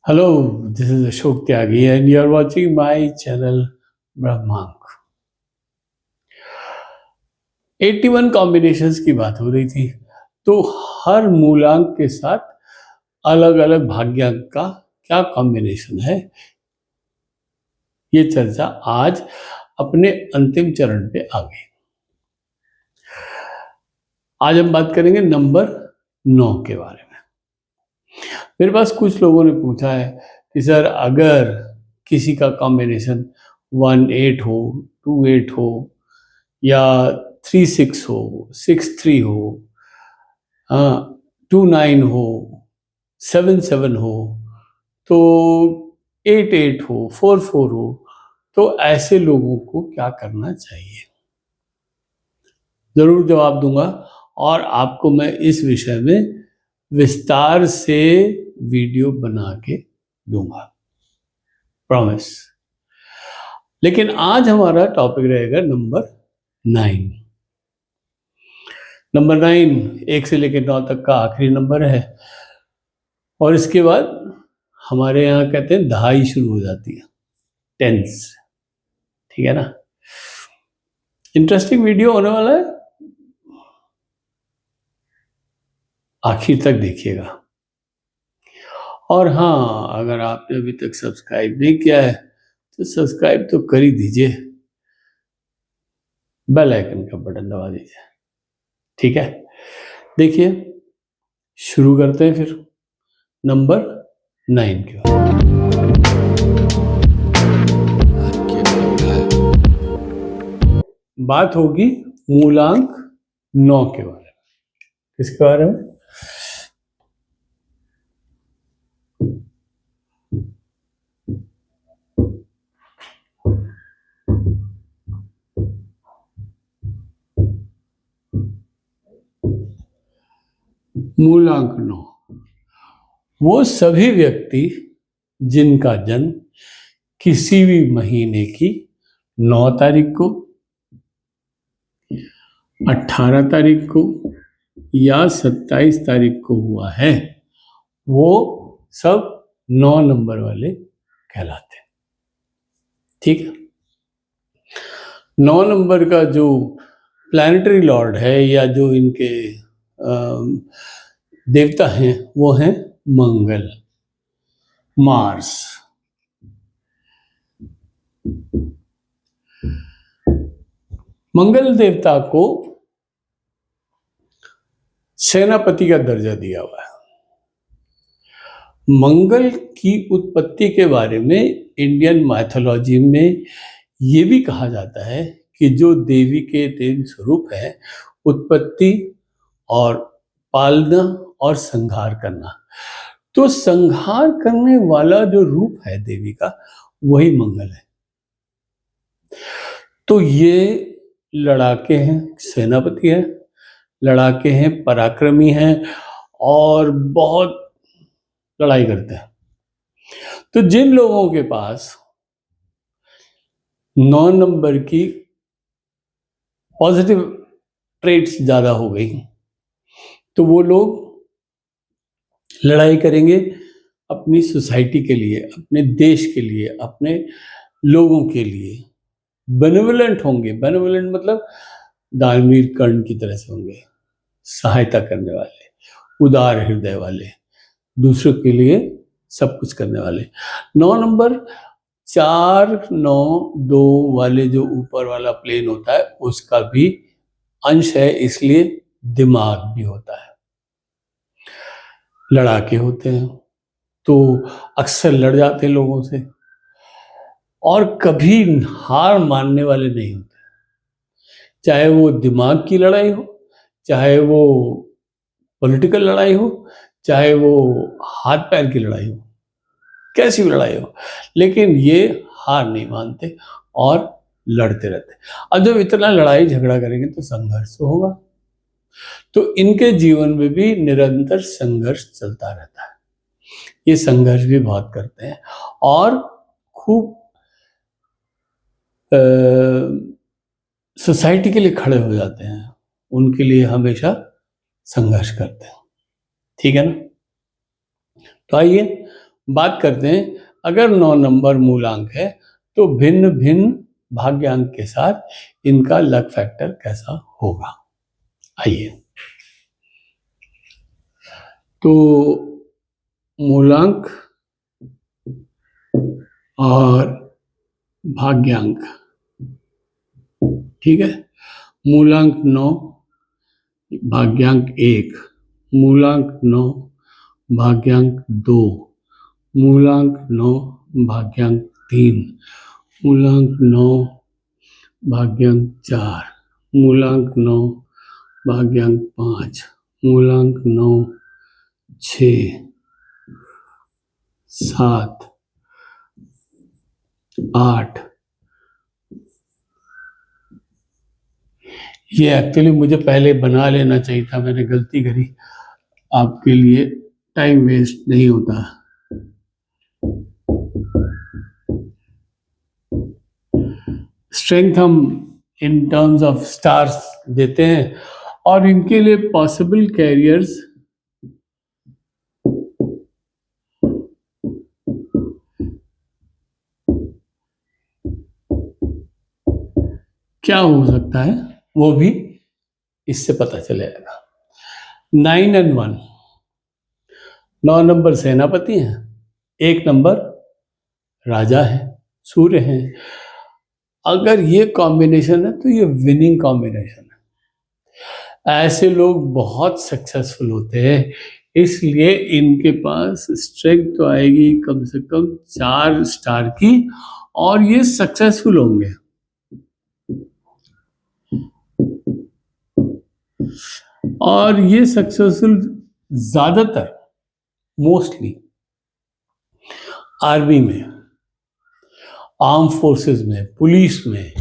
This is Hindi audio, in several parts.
Hello, this is Ashok Tyagi and you are watching my channel Brahmank. 81 combinations की बात हो रही थी, तो हर मूलांक के साथ अलग अलग भाग्यांक का क्या कॉम्बिनेशन है, ये चर्चा आज अपने अंतिम चरण पे आ गई। आज हम बात करेंगे नंबर 9 के बारे में। मेरे पास कुछ लोगों ने पूछा है कि सर अगर किसी का कॉम्बिनेशन 18 हो, 28 हो या 36 हो, 63 हो, हाँ 29 हो, 77 हो, तो 88 हो, 44 हो, तो ऐसे लोगों को क्या करना चाहिए, जरूर जवाब दूंगा और आपको मैं इस विषय में विस्तार से वीडियो बना के दूंगा, प्रॉमिस। लेकिन आज हमारा टॉपिक रहेगा नंबर 9। नंबर 9 1 से लेकर 9 तक का आखिरी नंबर है और इसके बाद हमारे यहाँ कहते हैं दहाई शुरू हो जाती है, टेंस। ठीक है ना, इंटरेस्टिंग वीडियो होने वाला है, आखिर तक देखिएगा। और हाँ, अगर आपने अभी तक सब्सक्राइब नहीं किया है तो सब्सक्राइब तो कर ही दीजिए, बेल आइकन का बटन दबा दीजिए। ठीक है, देखिए शुरू करते हैं फिर नंबर 9 के बाद। बात होगी मूलांक 9 के बारे में। किसके बारे में? मूलांक 9 वो सभी व्यक्ति जिनका जन्म किसी भी महीने की 9 तारीख को, 18 तारीख को या 27 तारीख को हुआ है, वो सब 9 नंबर वाले कहलाते हैं। ठीक है, 9 नंबर का जो प्लैनेटरी लॉर्ड है या जो इनके देवता हैं वो हैं मंगल, मार्स। मंगल देवता को सेनापति का दर्जा दिया हुआ है। मंगल की उत्पत्ति के बारे में इंडियन माइथोलॉजी में ये भी कहा जाता है कि जो देवी के 3 स्वरूप है, उत्पत्ति और पालना और संहार करना, तो संहार करने वाला जो रूप है देवी का वही मंगल है। तो ये लड़ाके हैं, सेनापति है, लड़ाके हैं, पराक्रमी हैं और बहुत लड़ाई करते हैं। तो जिन लोगों के पास 9 नंबर की पॉजिटिव ट्रेट्स ज्यादा हो गई तो वो लोग लड़ाई करेंगे अपनी सोसाइटी के लिए, अपने देश के लिए, अपने लोगों के लिए। बेनेवोलेंट होंगे, बेनेवोलेंट मतलब दानवीर कर्ण की तरह से होंगे, सहायता करने वाले, उदार हृदय वाले, दूसरों के लिए सब कुछ करने वाले। 9 नंबर 4, 9, 2 वाले जो ऊपर वाला प्लेन होता है उसका भी अंश है, इसलिए दिमाग भी होता है, लड़ाके होते हैं, तो अक्सर लड़ जाते हैं लोगों से और कभी हार मानने वाले नहीं होते, चाहे वो दिमाग की लड़ाई हो, चाहे वो पॉलिटिकल लड़ाई हो, चाहे वो हाथ पैर की लड़ाई हो, कैसी भी लड़ाई हो, लेकिन ये हार नहीं मानते और लड़ते रहते। अब जब इतना लड़ाई झगड़ा करेंगे तो संघर्ष तो होगा, तो इनके जीवन में भी निरंतर संघर्ष चलता रहता है। ये संघर्ष भी बहुत करते हैं और खूब सोसाइटी के लिए खड़े हो जाते हैं, उनके लिए हमेशा संघर्ष करते हैं। ठीक है ना, तो आइए बात करते हैं, अगर 9 नंबर मूलांक है तो भिन्न भिन्न भाग्यांक के साथ इनका लक फैक्टर कैसा होगा। आइए, तो मूलांक और भाग्यांक, ठीक है। मूलांक 9 भाग्यांक 1, मूलांक 9 भाग्यांक 2, मूलांक 9 भाग्यांक 3, मूलांक 9 भाग्यांक 4, मूलांक 9 भाग्यांक 5, मूलांक 9 6 7 8। ये एक्चुअली मुझे पहले बना लेना चाहिए था, मैंने गलती करी। आपके लिए टाइम वेस्ट नहीं होता। स्ट्रेंथ हम इन टर्म्स ऑफ स्टार्स देते हैं और इनके लिए पॉसिबल कैरियर्स क्या हो सकता है वो भी इससे पता चलेगा। 9 और 1, 9 नंबर सेनापति हैं, 1 नंबर राजा है, सूर्य हैं। अगर ये कॉम्बिनेशन है तो ये विनिंग कॉम्बिनेशन है। ऐसे लोग बहुत सक्सेसफुल होते हैं, इसलिए इनके पास स्ट्रेंथ तो आएगी कम से कम 4 स्टार की, और ये सक्सेसफुल होंगे। और ये सक्सेसफुल ज्यादातर मोस्टली आर्मी में, आर्म फोर्सेस में, पुलिस में,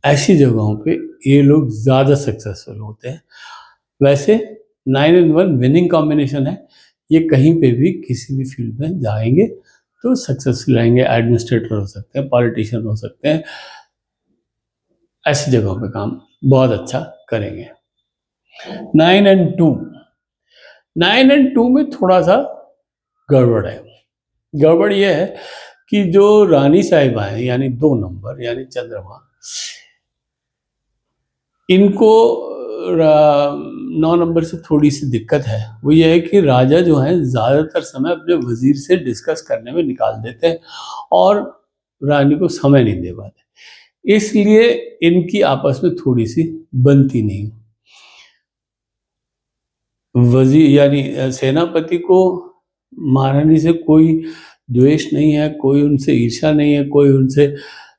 ऐसी जगहों पे ये लोग ज्यादा सक्सेसफुल होते हैं। वैसे 9 और 1 विनिंग कॉम्बिनेशन है, ये कहीं पे भी किसी भी फील्ड में जाएंगे तो सक्सेसफुल रहेंगे। एडमिनिस्ट्रेटर हो सकते हैं, पॉलिटिशियन हो सकते हैं, ऐसी जगहों पे काम बहुत अच्छा करेंगे। 9 और 2, 9 और 2 में थोड़ा सा गड़बड़ है। गड़बड़ यह है कि जो रानी साहिबा है, यानी 2 नंबर, यानी चंद्रमा, इनको 9 नंबर से थोड़ी सी दिक्कत है। वो ये है कि राजा जो है ज़्यादातर समय अपने वजीर से डिस्कस करने में निकाल देते हैं और रानी को समय नहीं दे पाते, इसलिए इनकी आपस में थोड़ी सी बनती नहीं। वजीर यानी सेनापति को महारानी से कोई द्वेष नहीं है, कोई उनसे ईर्ष्या नहीं है, कोई उनसे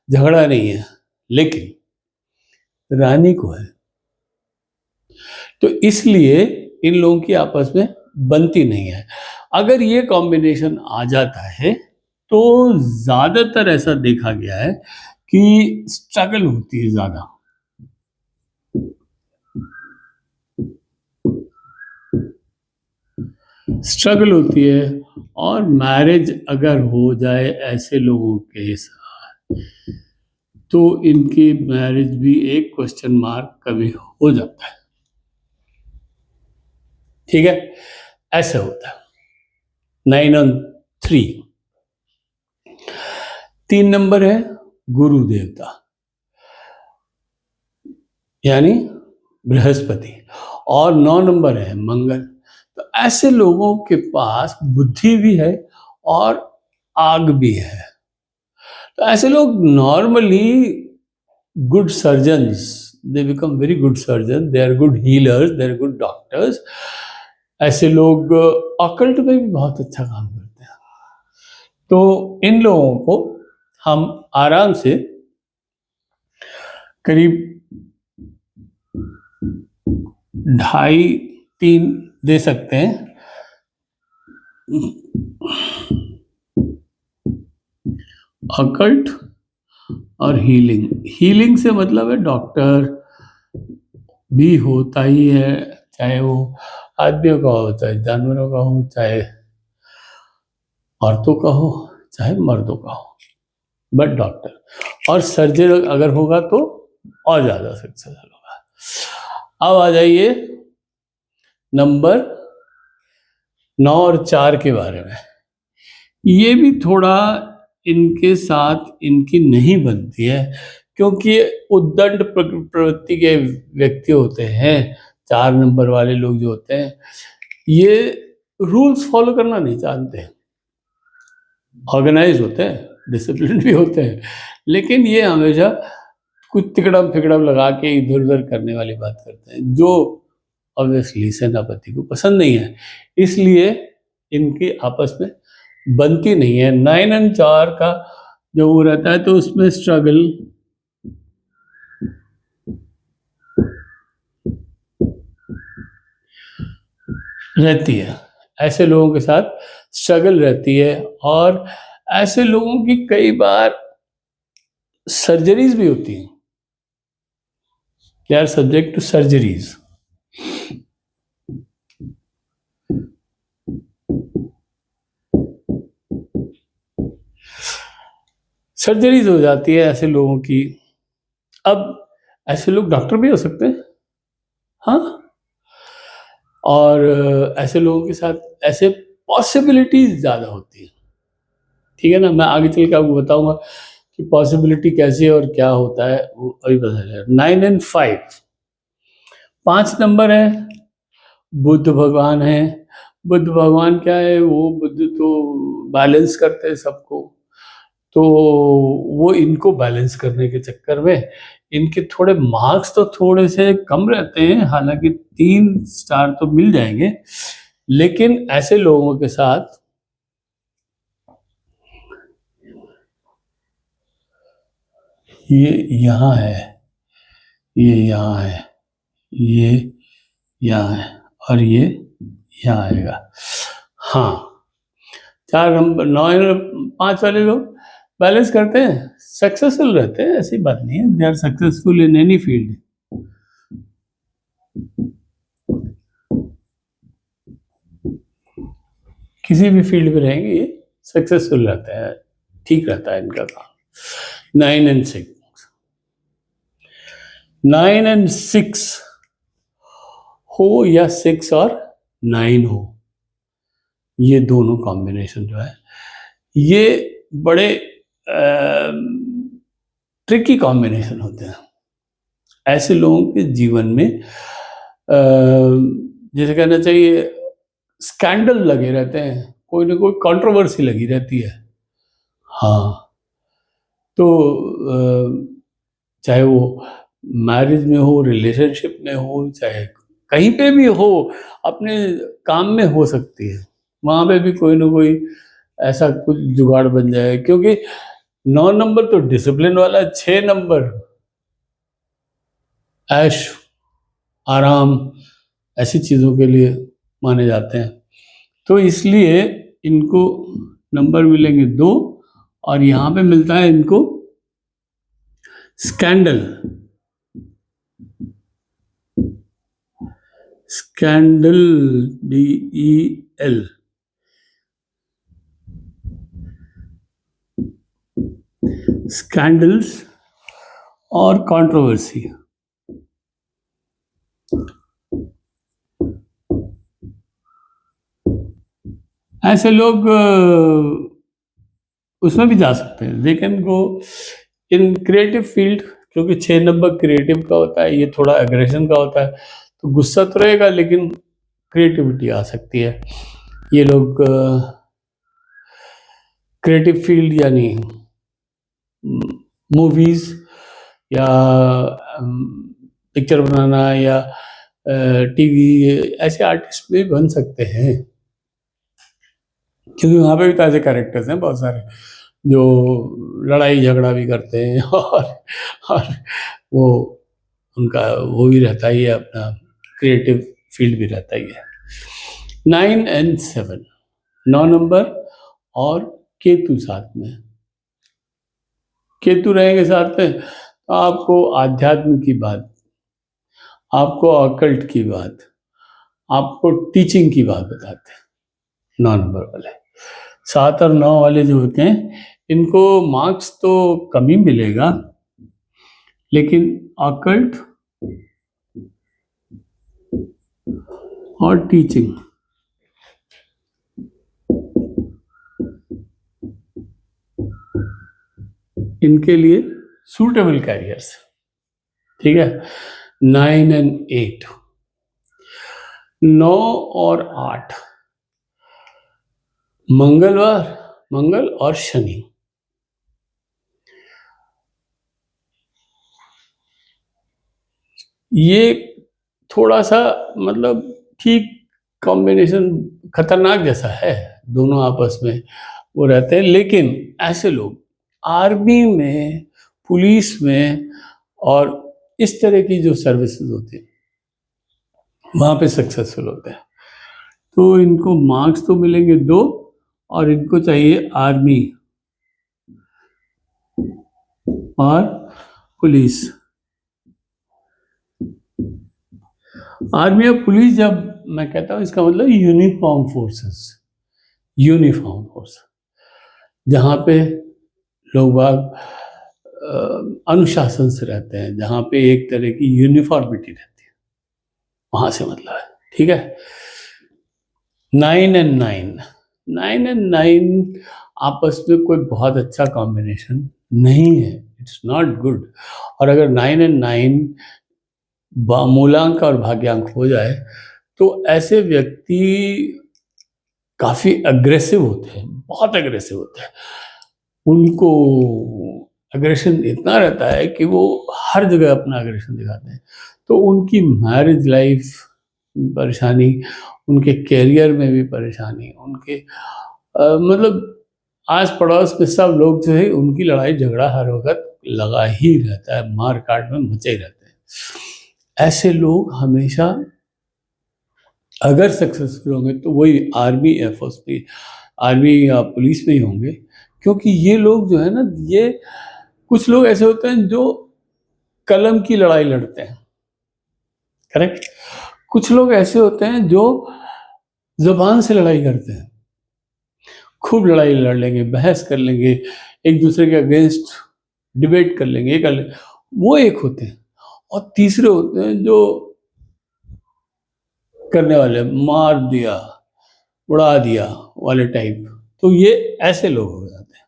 झगड़ा नहीं है, लेकिन रानी को है। तो इसलिए इन लोगों की आपस में बनती नहीं है। अगर ये कॉम्बिनेशन आ जाता है तो ज्यादातर ऐसा देखा गया है कि स्ट्रगल होती है, ज्यादा स्ट्रगल होती है। और मैरिज अगर हो जाए ऐसे लोगों के साथ तो इनकी मैरिज भी एक क्वेश्चन मार्क कभी हो जाता है। ठीक है, ऐसे होता है। 9 और 3, 3 नंबर है गुरु देवता यानी बृहस्पति, और 9 नंबर है मंगल। तो ऐसे लोगों के पास बुद्धि भी है और आग भी है। तो ऐसे लोग normally good surgeons, they become very good surgeon, they are good healers, they are good doctors. ऐसे लोग ऑकल्ट में भी बहुत अच्छा काम करते हैं। तो इन लोगों को हम आराम से करीब 2.5-3 दे सकते हैं। ऑकल्ट और हीलिंग, हीलिंग से मतलब है डॉक्टर भी होता ही है, चाहे वो आदमियों का हो, चाहे जानवरों का हो, चाहे औरतों का हो, चाहे मर्दों का हो, बट डॉक्टर। और सर्जन अगर होगा तो और ज़्यादा सक्सेसफुल होगा। अब आ जाइए नंबर 9 और 4 के बारे में। ये भी थोड़ा इनके साथ इनकी नहीं बनती है, क्योंकि उद्दंड प्रवृत्ति के व्यक्ति होते हैं। 4 नंबर वाले लोग जो होते हैं, ये रूल्स फॉलो करना नहीं जानते। ऑर्गेनाइज होते हैं, डिसिप्लिन भी होते हैं, लेकिन ये हमेशा कुछ तिकड़म फिकड़म लगा के इधर उधर करने वाली बात करते हैं, जो ऑब्वियसली सेनापति को पसंद नहीं है। इसलिए इनकी आपस में बनती नहीं है। 9 और 4 का जो वो रहता है, तो उसमें स्ट्रगल रहती है। ऐसे लोगों के साथ स्ट्रगल रहती है, और ऐसे लोगों की कई बार सर्जरीज भी होती हैं। They are subject to surgeries. Surgeries हो जाती है ऐसे लोगों की। अब ऐसे लोग डॉक्टर भी हो सकते हैं, हाँ। और ऐसे लोगों के साथ ऐसे पॉसिबिलिटीज ज़्यादा होती है। ठीक है ना, मैं आगे चल के आपको बताऊंगा कि पॉसिबिलिटी कैसी है और क्या होता है, वो अभी पता चलेगा। 9 और 5, 5 नंबर है, बुद्ध भगवान है। बुद्ध भगवान क्या है, वो बुद्ध तो बैलेंस करते हैं सबको। तो वो इनको बैलेंस करने के चक्कर में इनके थोड़े मार्क्स तो थोड़े से कम रहते हैं, हालांकि 3 स्टार तो मिल जाएंगे, लेकिन ऐसे लोगों के साथ ये यहाँ है, ये यहाँ है, ये यहाँ है, और ये यहाँ आएगा। हाँ, 4 नंबर 9 और 5 वाले लोग बैलेंस करते हैं, सक्सेसफुल रहते हैं, ऐसी बात नहीं है। They are successful in any field. किसी भी फील्ड में रहेंगे ये सक्सेसफुल रहता है, ठीक रहता है इनका काम। 9 और 6, 9 और 6 हो या 6 और 9 हो, ये दोनों कॉम्बिनेशन जो है, ये बड़े ट्रिकी कॉम्बिनेशन होते हैं। ऐसे लोगों के जीवन में जैसे कहना चाहिए स्कैंडल लगे रहते हैं, कोई ना कोई कंट्रोवर्सी लगी रहती है। हाँ, तो चाहे वो मैरिज में हो, रिलेशनशिप में हो, चाहे कहीं पे भी हो, अपने काम में हो सकती है, वहाँ पे भी कोई ना कोई ऐसा कुछ जुगाड़ बन जाए। क्योंकि 9 नंबर तो डिसिप्लिन वाला, 6 नंबर ऐश आराम ऐसी चीज़ों के लिए माने जाते हैं। तो इसलिए इनको नंबर मिलेंगे 2, और यहाँ पे मिलता है इनको स्कैंडल। स्कैंडल, DEL, स्कैंडल्स और कंट्रोवर्सी। ऐसे लोग उसमें भी जा सकते हैं, they can go in creative field. क्योंकि 6 नंबर क्रिएटिव का होता है, ये थोड़ा एग्रेशन का होता है, तो गुस्सा तो रहेगा लेकिन क्रिएटिविटी आ सकती है। ये लोग क्रिएटिव फील्ड यानी मूवीज या पिक्चर बनाना या टीवी, ऐसे आर्टिस्ट भी बन सकते हैं। क्योंकि वहाँ पे भी तो ऐसे कैरेक्टर्स हैं बहुत सारे जो लड़ाई झगड़ा भी करते हैं और वो उनका वो भी रहता ही है, अपना क्रिएटिव फील्ड भी रहता ही है। 9 और 7, 9 नंबर और केतु साथ में, केतु रहेंगे साथ में, तो आपको आध्यात्म की बात, आपको ऑकल्ट की बात, आपको टीचिंग की बात बताते हैं 9 नंबर वाले। 7 और 9 वाले जो होते हैं, इनको मार्क्स तो कम ही मिलेगा, लेकिन ऑकल्ट और टीचिंग इनके लिए सूटेबल कैरियर्स, ठीक है। 9 and 8, 9 और 8, मंगल और शनि, ये थोड़ा सा मतलब ठीक कॉम्बिनेशन खतरनाक जैसा है, दोनों आपस में वो रहते हैं। लेकिन ऐसे लोग आर्मी में, पुलिस में और इस तरह की जो सर्विसेज होती है वहाँ पे सक्सेसफुल होते हैं। तो इनको मार्क्स तो मिलेंगे 2 और इनको चाहिए आर्मी और पुलिस। आर्मी और पुलिस जब मैं कहता हूँ, इसका मतलब यूनिफॉर्म फोर्सेस, यूनिफॉर्म फोर्स, जहाँ पे लोग बाग अनुशासन से रहते हैं, जहाँ पे एक तरह की यूनिफॉर्मिटी रहती है, वहाँ से मतलब है, ठीक है। 9 and 9, 9 and 9 आपस में कोई बहुत अच्छा कॉम्बिनेशन नहीं है, इट्स नॉट गुड। और अगर 9 and 9 मूलांक और भाग्यांक हो जाए तो ऐसे व्यक्ति काफ़ी अग्रेसिव होते हैं, बहुत अग्रेसिव होते हैं। उनको अग्रेशन इतना रहता है कि वो हर जगह अपना अग्रेशन दिखाते हैं। तो उनकी मैरिज लाइफ परेशानी, उनके कैरियर में भी परेशानी, उनके मतलब आस पड़ोस में सब लोग जो है उनकी लड़ाई झगड़ा हर वक्त लगा ही रहता है, मार काट में मचे रहते हैं। ऐसे लोग हमेशा अगर सक्सेसफुल होंगे तो वही आर्मी, एयरफोर्स में, आर्मी या पुलिस में ही होंगे। क्योंकि ये लोग जो है ना, ये कुछ लोग ऐसे होते हैं जो कलम की लड़ाई लड़ते हैं, करेक्ट। कुछ लोग ऐसे होते हैं जो जुबान से लड़ाई करते हैं, खूब लड़ाई लड़ लेंगे, बहस कर लेंगे, एक दूसरे के अगेंस्ट डिबेट कर लेंगे, ये कर लेंगे, वो एक होते हैं। और तीसरे होते हैं जो करने वाले, मार दिया उड़ा दिया वाले टाइप। तो ये ऐसे लोग हो जाते हैं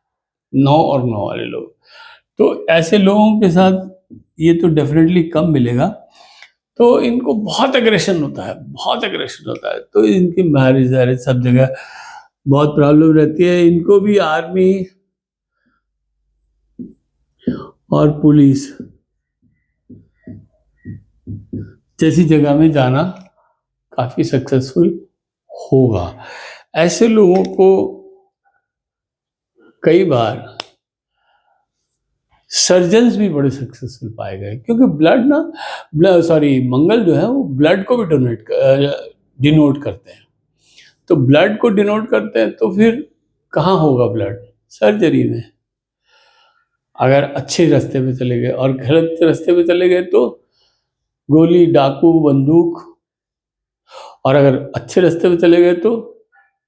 9 और 9 वाले लोग। तो ऐसे लोगों के साथ ये तो डेफिनेटली कम मिलेगा। तो इनको बहुत एग्रेशन होता है, बहुत एग्रेशन होता है। तो इनकी मैरिज वैरिज सब जगह बहुत प्रॉब्लम रहती है। इनको भी आर्मी और पुलिस जैसी जगह में जाना काफ़ी सक्सेसफुल होगा। ऐसे लोगों को कई बार सर्जन्स भी बड़े सक्सेसफुल पाए गए, क्योंकि ब्लड ना, मंगल जो है वो ब्लड को भी डिनोट करते हैं। तो ब्लड को डिनोट करते हैं तो फिर कहाँ होगा ब्लड? सर्जरी में। अगर अच्छे रास्ते पे चले गए और गलत रास्ते पे चले गए तो गोली, डाकू, बंदूक। और अगर अच्छे रास्ते पे चले गए तो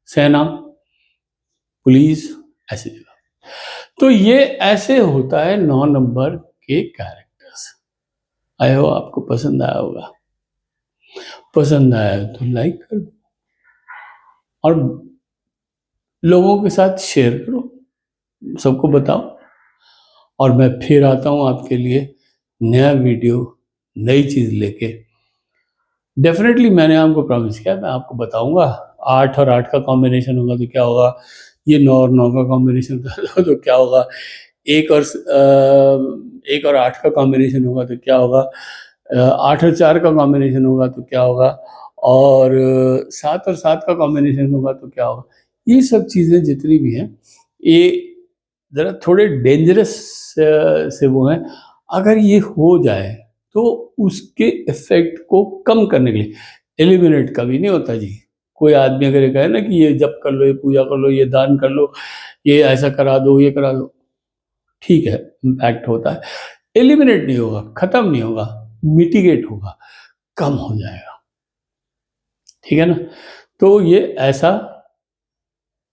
सेना, पुलिस, ऐसी जगह। तो ये ऐसे होता है 9 नंबर के कैरेक्टर्स। आई होप आपको पसंद आया होगा। पसंद आया तो लाइक कर दो और लोगों के साथ शेयर करो, सबको बताओ। और मैं फिर आता हूँ आपके लिए नया वीडियो, नई चीज़ लेके। डेफिनेटली मैंने आपको प्रॉमिस किया, मैं आपको बताऊंगा 8 और 8 का कॉम्बिनेशन होगा तो क्या होगा, ये 9 और 9 का कॉम्बिनेशन होगा तो क्या होगा, 1 और 8 का कॉम्बिनेशन होगा तो क्या होगा, 8 और 4 का कॉम्बिनेशन होगा तो क्या होगा, और 7 और 7 का कॉम्बिनेशन होगा तो क्या होगा। ये सब चीज़ें जितनी भी हैं, ये ज़रा थोड़े डेंजरस से वो हैं। अगर ये हो जाए तो उसके इफेक्ट को कम करने के लिए, एलिमिनेट कभी नहीं होता जी। कोई आदमी अगर ये कहे ना कि ये जप कर लो, ये पूजा कर लो, ये दान कर लो, ये ऐसा करा दो, ये करा दो, ठीक है, इम्पैक्ट होता है। एलिमिनेट नहीं होगा, खत्म नहीं होगा, मिटिगेट होगा, कम हो जाएगा, ठीक है ना। तो ये ऐसा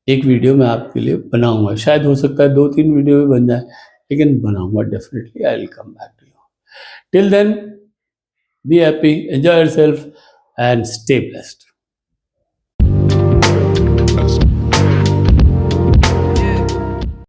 एक वीडियो मैं आपके लिए बनाऊंगा। शायद हो सकता है 2-3 वीडियो भी बन जाए, लेकिन बनाऊंगा definitely. I will come back to you. Till then, be happy, enjoy yourself and stay blessed.